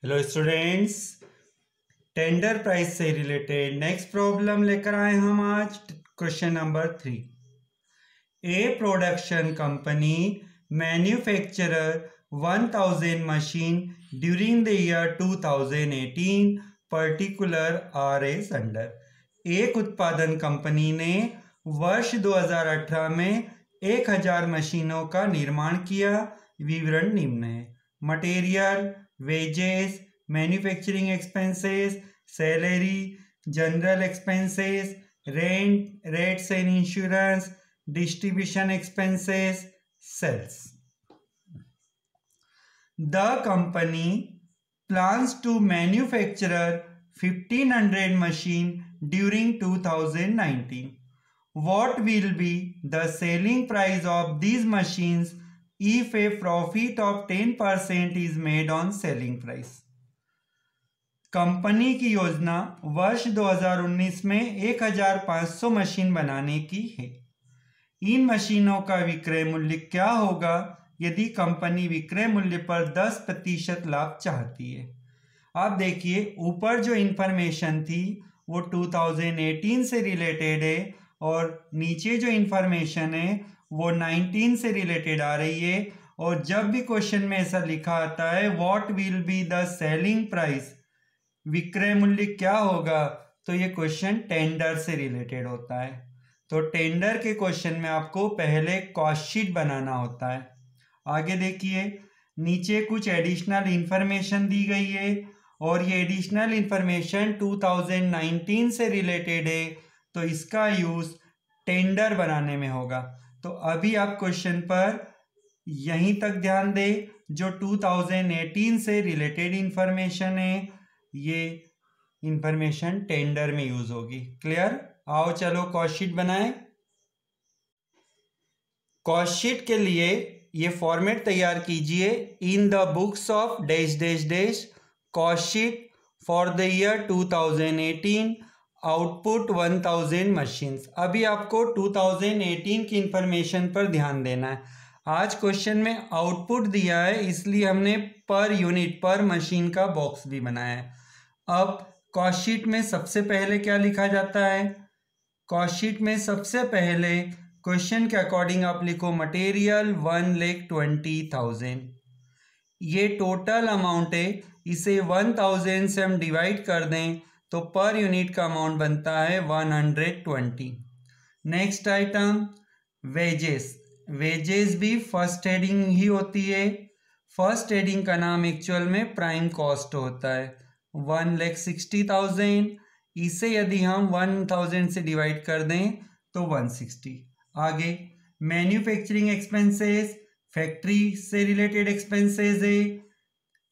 Hello students, tender price से related next problem लेकर आए हम आज। Question number 3। A production company manufacturer 1000 machine during the year 2018 particular are as under. एक उत्पादन कंपनी ने वर्ष 2018 में 1000 मशीनों का निर्माण किया। विवरण निम्न है। Material, wages, manufacturing expenses, salary, general expenses, rent, rates and insurance, distribution expenses, sales. The company plans to manufacture 1500 machine during 2019. What will be the selling price of these machines if a profit of 10% is made on selling price? Company की योजना वर्ष 2019 में 1500 machine बनाने की है। इन मशीनों का विक्रय मूल्य क्या होगा यदि कंपनी विक्रय मूल्य पर 10% लाभ चाहती है? आप देखिए, ऊपर जो इंफॉर्मेशन थी वो 2018 से रिलेटेड है और नीचे जो इंफॉर्मेशन है वो 19 से रिलेटेड आ रही है। और जब भी क्वेश्चन में ऐसा लिखा आता है what will be the selling price, विक्रय मूल्य क्या होगा, तो ये क्वेश्चन टेंडर से रिलेटेड होता है। तो टेंडर के क्वेश्चन में आपको पहले कॉस्ट शीट बनाना होता है। आगे देखिए, नीचे कुछ एडिशनल इंफॉर्मेशन दी गई है और ये एडिशनल इंफॉर्मेशन 2019 से रिलेटेड है, तो इसका यूज टेंडर बनाने में होगा। तो अभी आप क्वेश्चन पर यहीं तक ध्यान दें, जो 2018 से रिलेटेड इंफॉर्मेशन है ये इंफॉर्मेशन टेंडर में यूज होगी। क्लियर? आओ चलो कॉस्ट शीट बनाएं। कॉस्ट शीट के लिए ये फॉर्मेट तैयार कीजिए। In the books of dash dash dash cost sheet for the year 2018 output 1000 machines. अभी आपको 2018 की इंफॉर्मेशन पर ध्यान देना है। आज क्वेश्चन में आउटपुट दिया है, इसलिए हमने पर यूनिट पर मशीन का बॉक्स भी बनाया है। अब कॉस्ट शीट में सबसे पहले क्या लिखा जाता है? कॉस्ट शीट में सबसे पहले क्वेश्चन के अकॉर्डिंग आप लिखो मटेरियल 1,20,000। ये टोटल अमाउंट है, इसे 1000 से हम डिवाइड कर दें तो पर यूनिट का अमाउंट बनता है 120। Next item wages. वेजेस भी फर्स्ट हेडिंग ही होती है। फर्स्ट हेडिंग का नाम एक्चुअल में प्राइम कॉस्ट होता है। 1,60,000, इसे यदि हम 1000 से डिवाइड कर दें तो 160। आगे मैन्युफैक्चरिंग एक्सपेंसेस, फैक्ट्री से रिलेटेड एक्सपेंसेस है।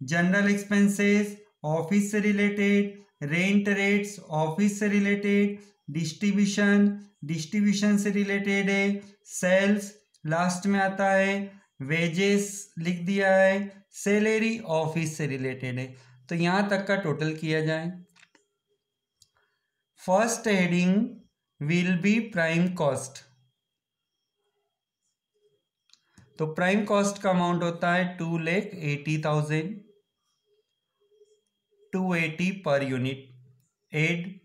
जनरल एक्सपेंसेस ऑफिस से रिलेटेड, रेंट रेट्स ऑफिस से रिलेटेड, डिस्ट्रीब्यूशन से रिलेटेड है। सेल्स लास्ट में आता है। वेजेस लिख दिया है। सैलरी ऑफिस से रिलेटेड है। तो यहां तक का टोटल किया जाए। First heading will be prime cost. तो प्राइम कॉस्ट का अमाउंट होता है 2,80,000, 280 per unit. Add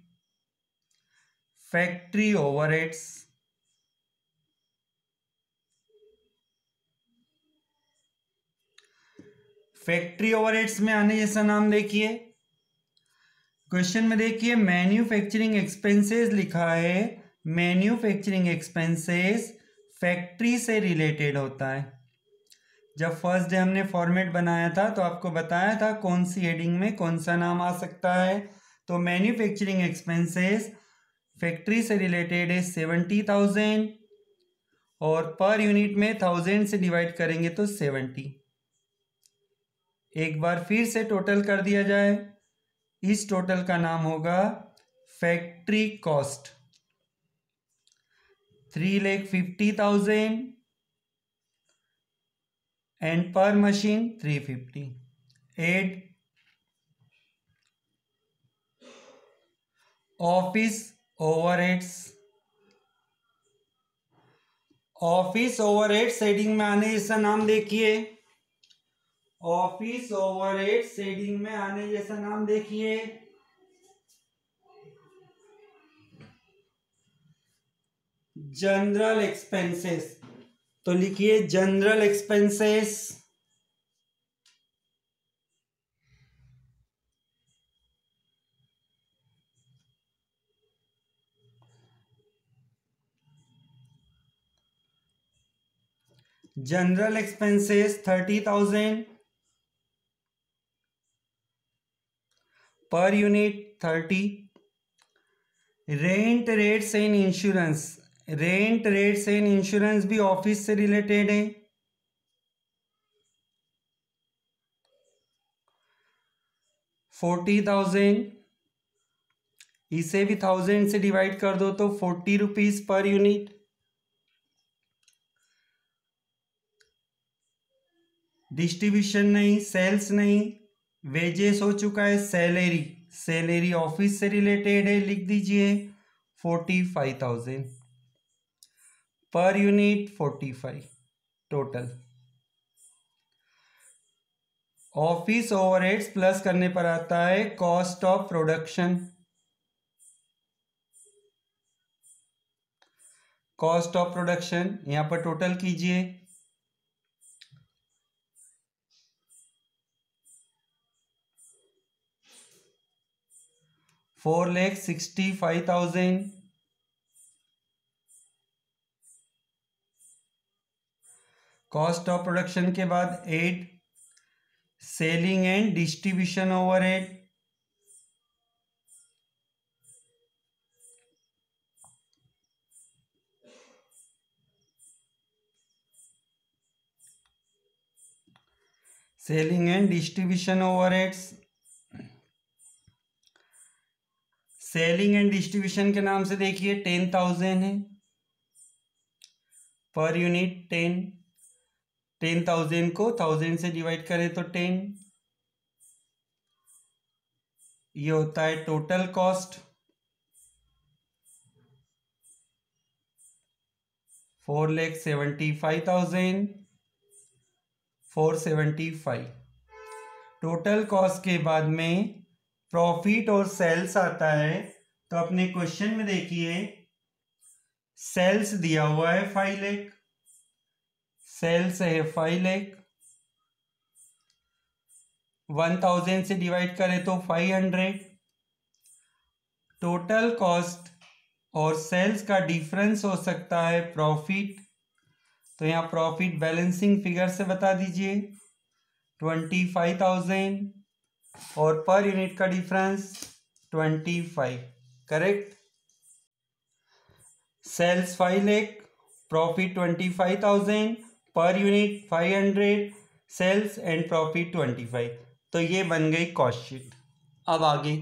factory overheads, factory overheads में आने जैसा नाम देखिए। क्वेश्चन में देखिए मैन्युफैक्चरिंग एक्सपेंसेस लिखा है। मैन्युफैक्चरिंग एक्सपेंसेस फैक्ट्री से रिलेटेड होता है। जब फर्स्ट डे हमने फॉर्मेट बनाया था तो आपको बताया था कौन सी हेडिंग में कौन सा नाम आ सकता है। तो मैन्युफैक्चरिंग एक्सपेंसेस फैक्ट्री से रिलेटेड है 70,000 और पर यूनिट में 1000 से डिवाइड करेंगे तो 70। एक बार फिर से टोटल कर दिया जाए। इस टोटल का नाम होगा factory cost. 3,50,000 and per machine 350। Add office overheads. Office overheads heading में आने जैसा नाम देखिए। ऑफिस ओवरहेड शेडिंग में आने जैसा नाम देखिए, जनरल एक्सपेंसेस। तो लिखिए general expenses. General expenses 30,000 per unit 30। Rent rates and insurance, rent rates and insurance भी ऑफिस से रिलेटेड है। 40,000, इसे भी 1000 से डिवाइड कर दो तो 40 रुपीज पर यूनिट। डिस्ट्रीब्यूशन नहीं, सेल्स नहीं, वेजेस हो चुका है, सैलरी, सैलरी ऑफिस से रिलेटेड है, लिख दीजिए 45,000 per unit 45 total. Office overheads plus करने पर आता है cost of production. Cost of production यहां पर टोटल कीजिए, 4,65,000 कॉस्ट ऑफ प्रोडक्शन के बाद 8 selling and distribution overhead, selling and distribution overheads. Selling and distribution के नाम से देखिए 10,000 है पर यूनिट 10। 10,000 को 1000 से डिवाइड करें तो 10, ये होता है टोटल कॉस्ट। 4,75,000 475 टोटल कॉस्ट के बाद में प्रॉफिट और सेल्स आता है। तो अपने क्वेश्चन में देखिए सेल्स दिया हुआ है 5 लाख, सेल्स है 5 लाख, 1000 से डिवाइड करें तो 500। टोटल कॉस्ट और सेल्स का डिफरेंस हो सकता है प्रॉफिट, तो यहाँ प्रॉफिट बैलेंसिंग फिगर से बता दीजिए 25,000 और पर यूनिट का difference 25, correct. Sales 5 lakh, profit 25,000, per unit 500, sales and profit 25। तो ये बन गई कॉस्ट शीट। अब आगे,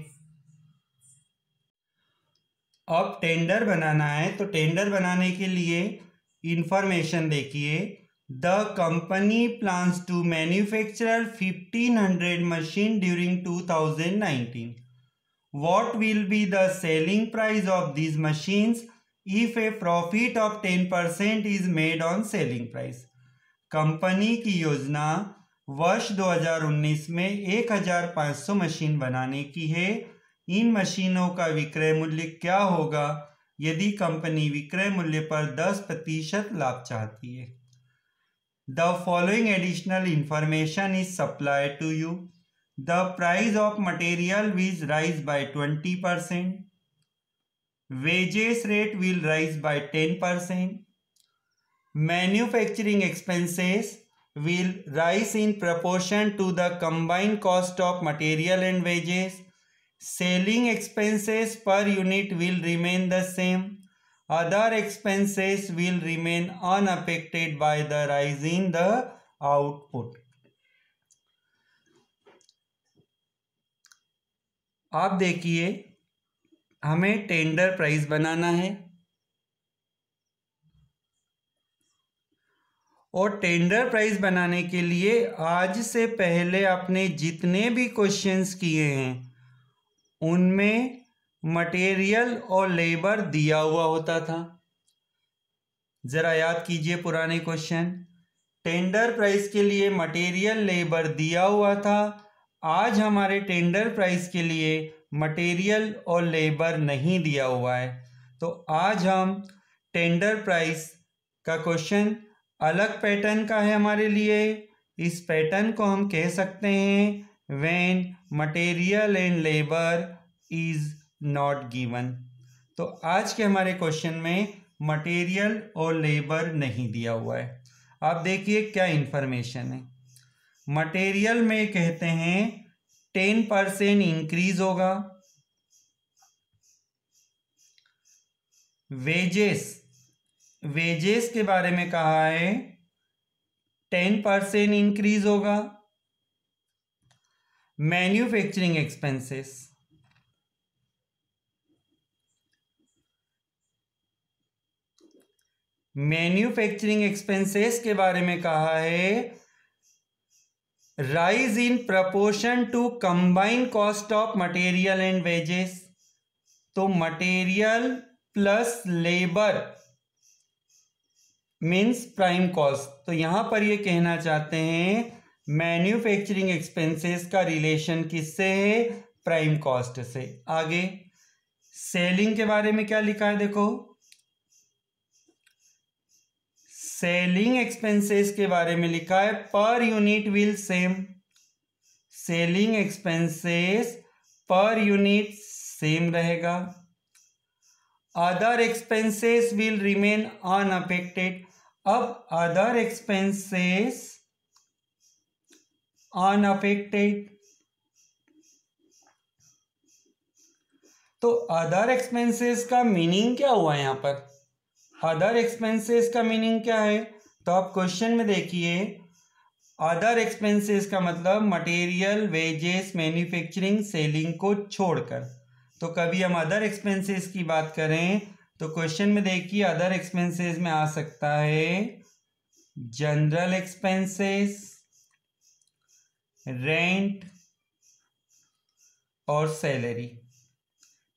अब टेंडर बनाना है। तो टेंडर बनाने के लिए इंफॉर्मेशन देखिए, the company plans to manufacture 1500 machine during 2019. What will be the selling price of these machines if a profit of 10% is made on selling price? Company की योजना वर्ष 2019 में 1500 मशीन बनाने की है। इन मशीनों का विक्रय मूल्य क्या होगा यदि कंपनी विक्रय मूल्य पर 10% लाभ चाहती है। The following additional information is supplied to you. The price of material will rise by 20%. Wages rate will rise by 10%. Manufacturing expenses will rise in proportion to the combined cost of material and wages. Selling expenses per unit will remain the same. Other expenses will remain unaffected by the rise in the output. आप देखिए, हमें tender price बनाना है और tender price बनाने के लिए आज से पहले आपने जितने भी क्वेश्चंस किए हैं उनमें मटेरियल और लेबर दिया हुआ होता था। जरा याद कीजिए पुराने क्वेश्चन। टेंडर प्राइस के लिए मटेरियल लेबर दिया हुआ था। आज हमारे टेंडर प्राइस के लिए मटेरियल और लेबर नहीं दिया हुआ है, तो आज हम टेंडर प्राइस का क्वेश्चन अलग पैटर्न का है हमारे लिए। इस पैटर्न को हम कह सकते हैं when material and labour is not given. तो आज के हमारे क्वेश्चन में मटेरियल और लेबर नहीं दिया हुआ है। आप देखिए क्या इंफॉर्मेशन है। मटेरियल में कहते हैं 10% इंक्रीज होगा। वेजेस के बारे में कहा है 10% इंक्रीज होगा। मैन्युफैक्चरिंग एक्सपेंसेस के बारे में कहा है rise in proportion to combine cost of material and wages. तो material plus labour means prime cost. तो यहां पर ये कहना चाहते हैं मैन्युफैक्चरिंग एक्सपेंसेस का रिलेशन किससे है? प्राइम कॉस्ट से। आगे सेलिंग के बारे में क्या लिखा है देखो। सेलिंग एक्सपेंसेस के बारे में लिखा है पर unit will same. Selling expenses पर यूनिट सेम रहेगा। Other expenses will remain unaffected. अब अदर एक्सपेंसेस अनअफेक्टेड, तो अदर एक्सपेंसेस का मीनिंग क्या हुआ यहां पर? अदर एक्सपेंसेस का मीनिंग क्या है? तो आप क्वेश्चन में देखिए अदर एक्सपेंसेस का मतलब मटेरियल, वेजेस, मैन्युफैक्चरिंग, सेलिंग को छोड़कर। तो कभी हम अदर एक्सपेंसेस की बात करें तो क्वेश्चन में देखिए अदर एक्सपेंसेस में आ सकता है जनरल एक्सपेंसेस, रेंट और सैलरी।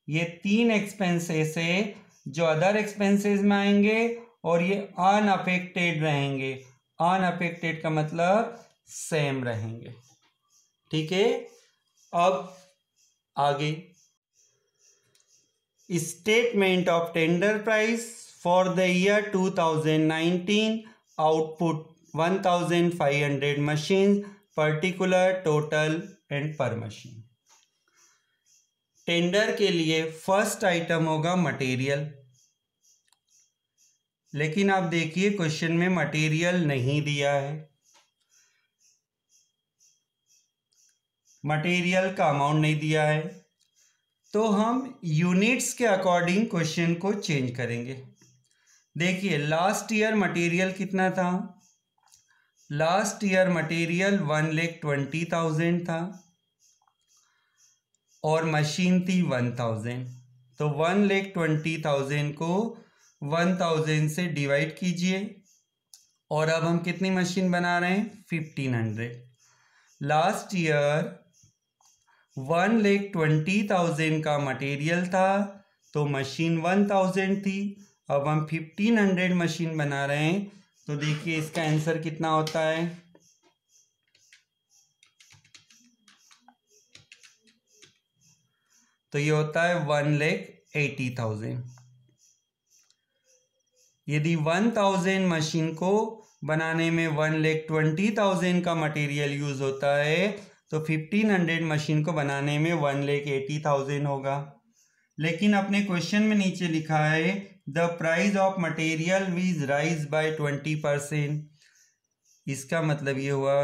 ये 3 एक्सपेंसेस है जो अदर एक्सपेंसेस में आएंगे और ये अनअफेक्टेड रहेंगे। अनअफेक्टेड का मतलब सेम रहेंगे। ठीक है, अब आगे statement of tender price for the year 2019, output 1500 machine, particular, total and per machine. Tender के लिए फर्स्ट आइटम होगा मटेरियल, लेकिन आप देखिए क्वेश्चन में मटेरियल नहीं दिया है। मटेरियल का अमाउंट नहीं दिया है, तो हम यूनिट्स के अकॉर्डिंग क्वेश्चन को चेंज करेंगे। देखिए लास्ट ईयर मटेरियल कितना था? लास्ट ईयर मटेरियल 1,20,000 था और मशीन थी 1000। तो 1,20,000 को 1000 से डिवाइड कीजिए और अब हम कितनी मशीन बना रहे हैं? 1500। लास्ट ईयर 1,20,000 का मटेरियल था तो मशीन 1000 थी। अब हम 1500 मशीन बना रहे हैं, तो देखिए इसका आंसर कितना होता है? तो ये होता है 1,80,000। यदि 1000 मशीन को बनाने में 1,20,000 का मटेरियल यूज होता है तो 1500 मशीन को बनाने में 1,80,000 होगा। लेकिन अपने क्वेश्चन में नीचे लिखा है the price of material was rise by 20%। इसका मतलब ये हुआ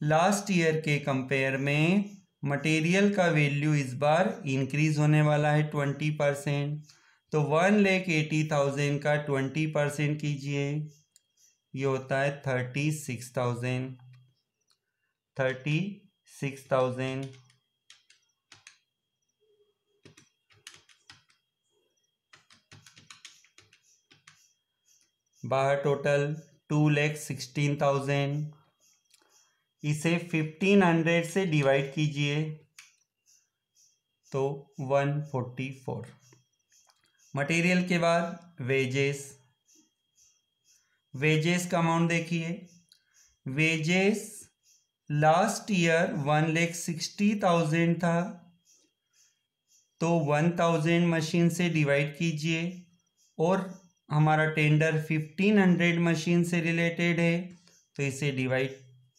लास्ट ईयर के कंपेयर में मटेरियल का वैल्यू इस बार इंक्रीज होने वाला है 20%। तो 1,80,000 का 20% कीजिए, ये होता है 36,000। 36,000 बाहर टोटल 2,16,000। इसे 1500 से डिवाइड कीजिए तो 144। मटेरियल के बाद वेजेस। वेजेस का अमाउंट देखिए, वेजेस लास्ट ईयर 1,60,000 था, तो 1000 मशीन से डिवाइड कीजिए, और हमारा टेंडर 1500 मशीन से रिलेटेड है, तो इसे डिवाइड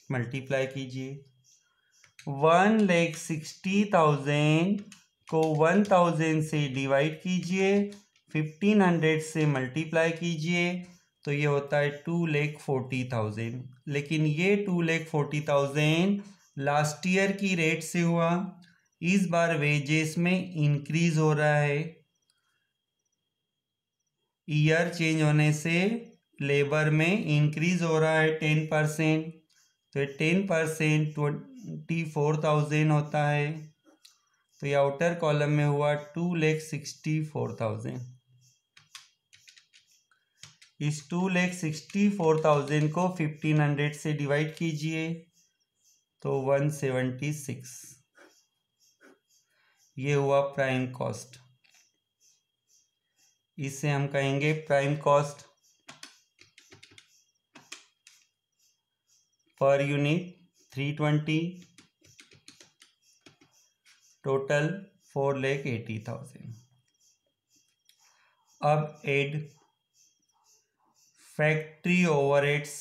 मल्टीप्लाई कीजिए। 1,60,000 को 1000 से डिवाइड कीजिए, 1500 से मल्टीप्लाई कीजिए, तो ये होता है 2,40,000। लेकिन ये 2,40,000 लास्ट ईयर की रेट से हुआ, इस बार वेजेस में इंक्रीज हो रहा है, ईयर चेंज होने से लेबर में इंक्रीज हो रहा है 10%, तो 10% 24,000 होता है, तो ये आउटर कॉलम में हुआ 2,64,000। इस 2,64,000 को 1500 से डिवाइड कीजिए, तो 176, ये हुआ प्राइम कॉस्ट। इसे हम कहेंगे prime cost per unit 320, total 4,80,000। अब add factory overheads.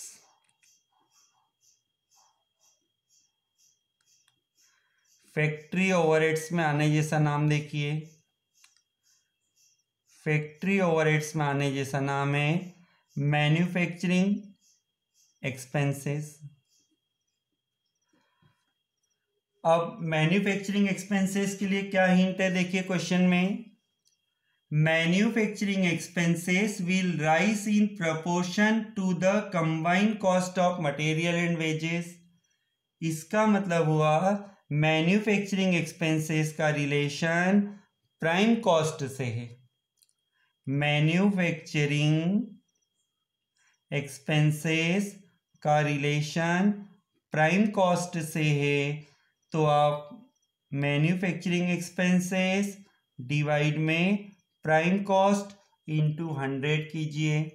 Factory overheads में आने जैसा नाम देखिए, फैक्ट्री ओवरहेड्स में आने जैसा नाम है मैन्युफैक्चरिंग एक्सपेंसेस। अब मैन्युफैक्चरिंग एक्सपेंसेस के लिए क्या हिंट है, देखिए क्वेश्चन में, manufacturing expenses will rise in proportion to the combined cost of material and wages. इसका मतलब हुआ मैन्युफैक्चरिंग एक्सपेंसेस का रिलेशन प्राइम कॉस्ट से है। मैन्युफैक्चरिंग एक्सपेंसेस का रिलेशन प्राइम कॉस्ट से है, तो आप मैन्युफैक्चरिंग एक्सपेंसेस डिवाइड में प्राइम कॉस्ट इंटू 100 कीजिए।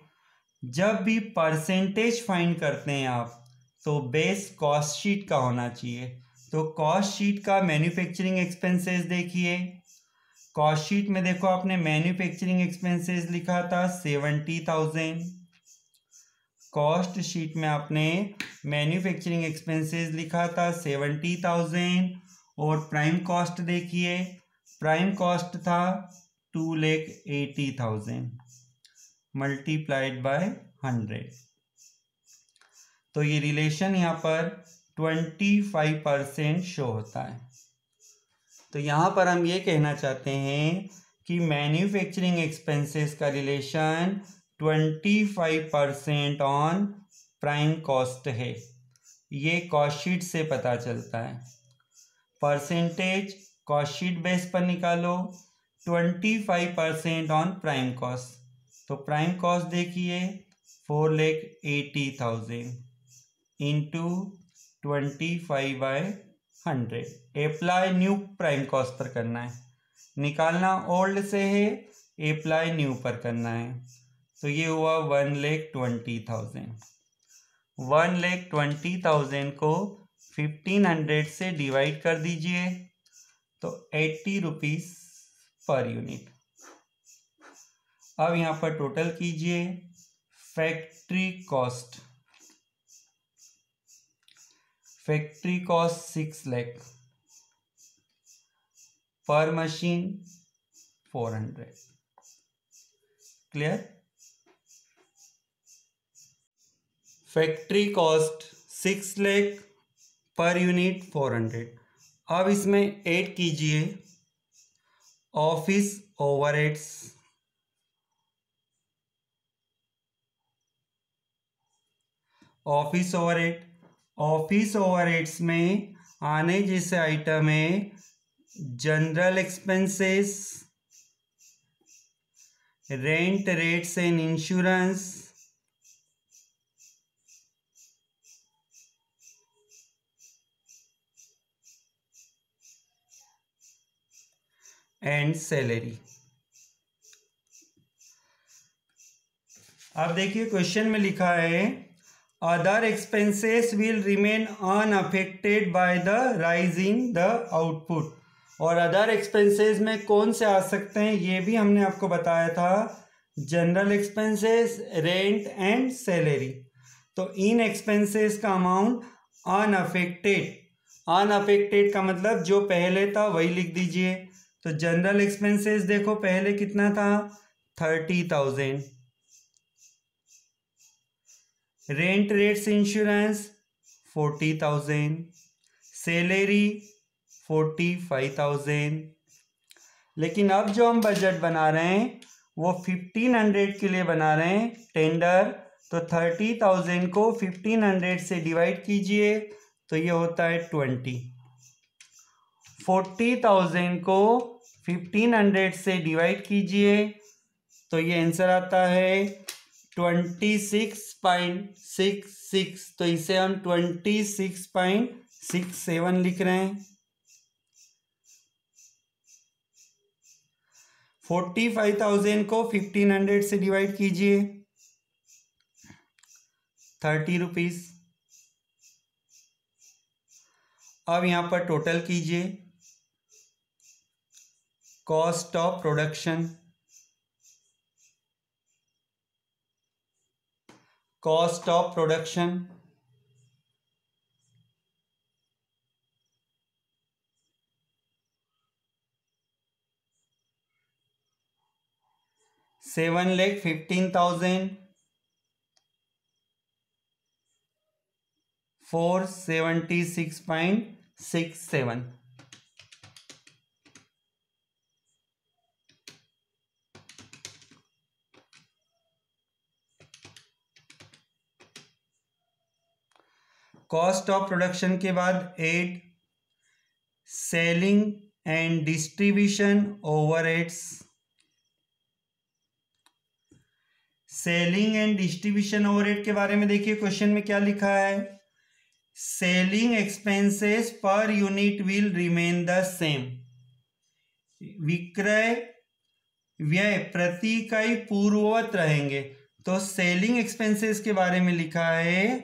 जब भी परसेंटेज फाइंड करते हैं आप, तो बेस कॉस्ट शीट का होना चाहिए। तो कॉस्ट शीट का मैन्युफैक्चरिंग एक्सपेंसेस देखिए, कॉस्ट शीट में देखो आपने मैन्युफैक्चरिंग एक्सपेंसेस लिखा था 70,000, कॉस्ट शीट में आपने मैन्युफैक्चरिंग एक्सपेंसेस लिखा था 70,000, और प्राइम कॉस्ट देखिए, प्राइम कॉस्ट था 2,80,000 मल्टीप्लाइड बाय 100, तो ये रिलेशन यहाँ पर 25% शो होता है। तो यहाँ पर हम ये कहना चाहते हैं कि मैन्युफैक्चरिंग एक्सपेंसेस का रिलेशन 25% ऑन प्राइम कॉस्ट है। ये कॉस्ट शीट से पता चलता है। परसेंटेज कॉस्ट शीट बेस पर निकालो, 25% ऑन प्राइम कॉस्ट, तो प्राइम कॉस्ट देखिए 4,80,000 into 25/100। Apply new prime cost पर करना है, निकालना ओल्ड से है, अप्लाई न्यू पर करना है, तो ये हुआ 1,20,000। 1,20,000 को 1500 से डिवाइड कर दीजिए, तो 80 रुपीज पर यूनिट। अब यहाँ पर टोटल कीजिए, factory cost, factory cost 6 lakh, पर machine 400। Clear? Factory cost 6 lakh, पर यूनिट 400। अब इसमें ऐड कीजिए office overheads, office overhead, office overheads में आने जैसे आइटम है general expenses, rent, rates and insurance, and salary. अब देखिए क्वेश्चन में लिखा है other expenses will remain unaffected by the rise in the output. और अदर एक्सपेंसेस में कौन से आ सकते हैं ये भी हमने आपको बताया था, general expenses, rent and salary. तो इन एक्सपेंसेस का अमाउंट अनअफेक्टेड, अनअफेक्टेड का मतलब जो पहले था वही लिख दीजिए। तो जनरल एक्सपेंसेस देखो पहले कितना था 30,000, रेंट रेट्स इंश्योरेंस 40,000, सैलरी 45,000। लेकिन अब जो हम बजट बना रहे हैं वो 1500 के लिए बना रहे हैं टेंडर। तो 30,000 को 1500 से डिवाइड कीजिए तो ये होता है 20। 40,000 को 1500 से डिवाइड कीजिए तो ये आंसर आता है 26.66। तो इसे हम 26.67 लिख रहे हैं। 45,000 को 1500 से डिवाइड कीजिए 30 रुपीज। अब यहां पर टोटल कीजिए, cost of production, cost of production, $7,15,000 476.67। Cost of production के बाद add selling and distribution overheads. Selling and distribution overhead के बारे में देखिए क्वेश्चन में क्या लिखा है, सेलिंग एक्सपेंसेस पर unit will remain the same. विक्रय व्यय प्रति इकाई पूर्ववत रहेंगे। तो सेलिंग एक्सपेंसेस के बारे में लिखा है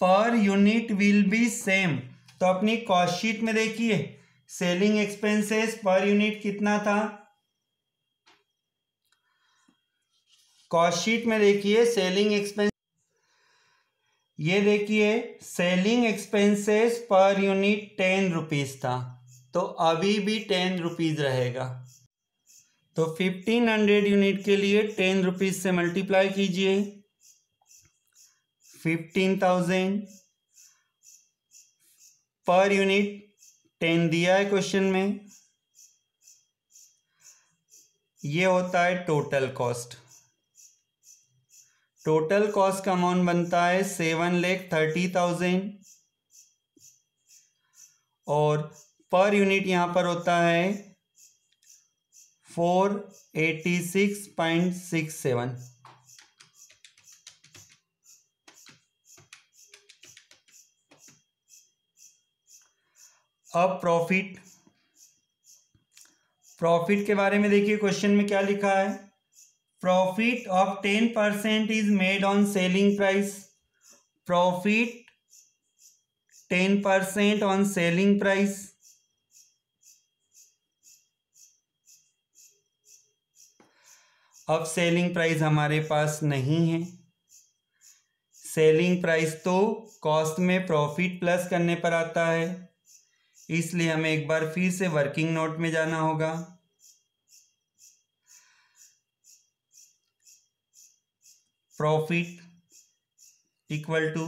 पर यूनिट विल बी सेम। तो अपनी कॉस्ट शीट में देखिए सेलिंग एक्सपेंसेस पर यूनिट कितना था, कॉस्ट शीट में देखिए सेलिंग एक्सपेंस, ये देखिए selling expenses per unit 10 rupees था, तो अभी भी 10 रुपीज रहेगा। तो 1500 यूनिट के लिए 10 रुपीज से मल्टीप्लाई कीजिए 15,000 पर यूनिट 10 दिया है क्वेश्चन में, ये होता है टोटल कॉस्ट। टोटल कॉस्ट का अमाउंट बनता है 7,30,000 और पर यूनिट यहां पर होता है 486.67। अब प्रॉफिट, प्रॉफिट के बारे में देखिए क्वेश्चन में क्या लिखा है, profit of 10% is made on selling price. Profit 10% on selling price. अब सेलिंग प्राइस हमारे पास नहीं है, सेलिंग प्राइस तो कॉस्ट में प्रॉफिट प्लस करने पर आता है, इसलिए हमें एक बार फिर से वर्किंग नोट में जाना होगा। प्रॉफिट इक्वल टू,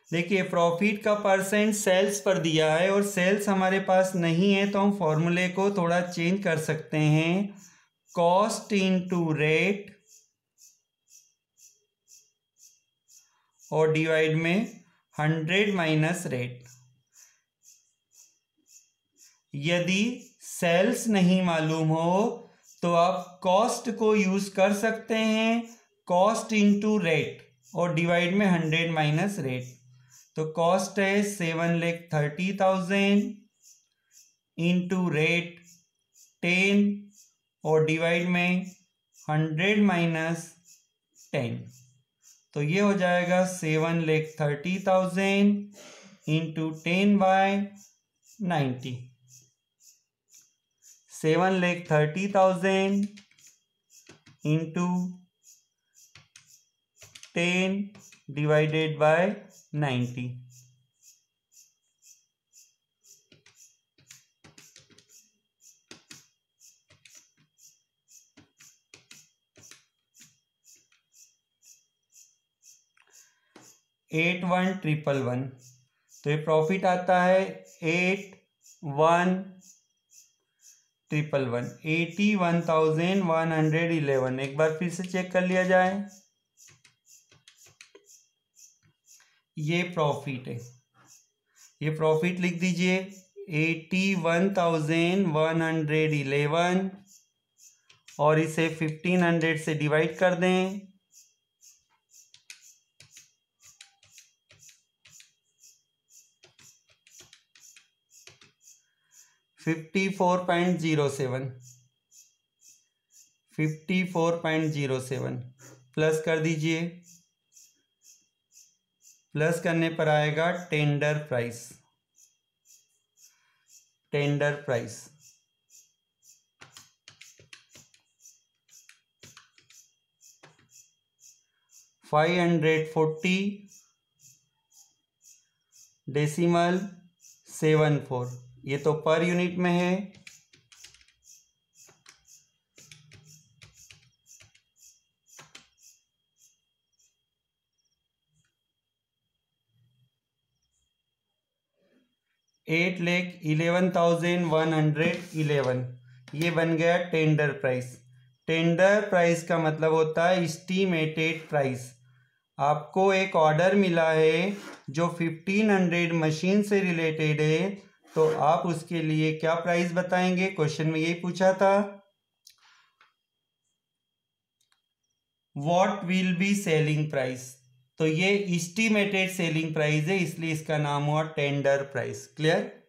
देखिए प्रॉफिट का परसेंट सेल्स पर दिया है और सेल्स हमारे पास नहीं है, तो हम फॉर्मूले को थोड़ा चेंज कर सकते हैं, कॉस्ट इनटू रेट और डिवाइड में 100 माइनस रेट। यदि सेल्स नहीं मालूम हो तो आप कॉस्ट को यूज कर सकते हैं, कॉस्ट इनटू रेट और डिवाइड में 100 माइनस रेट। तो कॉस्ट है 7,30,000 इंटू रेट 10 और डिवाइड में 100 माइनस 10। तो ये हो जाएगा 7,30,000 into 10/90। 7,30,000 into 10 divided by 90। Eight one triple one, तो ये प्रॉफिट आता है 81,111, 81,111। एक बार फिर से चेक कर लिया जाए, ये प्रॉफिट है, ये प्रॉफिट लिख दीजिए 81,111 और इसे 1500 से डिवाइड कर दें। 54.07 प्लस कर दीजिए। प्लस करने पर आएगा टेंडर प्राइस। टेंडर प्राइस 540.74, ये तो पर यूनिट में है। $8,11,111, ये बन गया टेंडर प्राइस। टेंडर प्राइस का मतलब होता है एस्टीमेटेड प्राइस। आपको एक ऑर्डर मिला है जो 1500 मशीन से रिलेटेड है, तो आप उसके लिए क्या प्राइस बताएंगे? क्वेश्चन में यही पूछा था, what will be selling price. तो ये एस्टीमेटेड सेलिंग प्राइस है, इसलिए इसका नाम हुआ टेंडर प्राइस। क्लियर?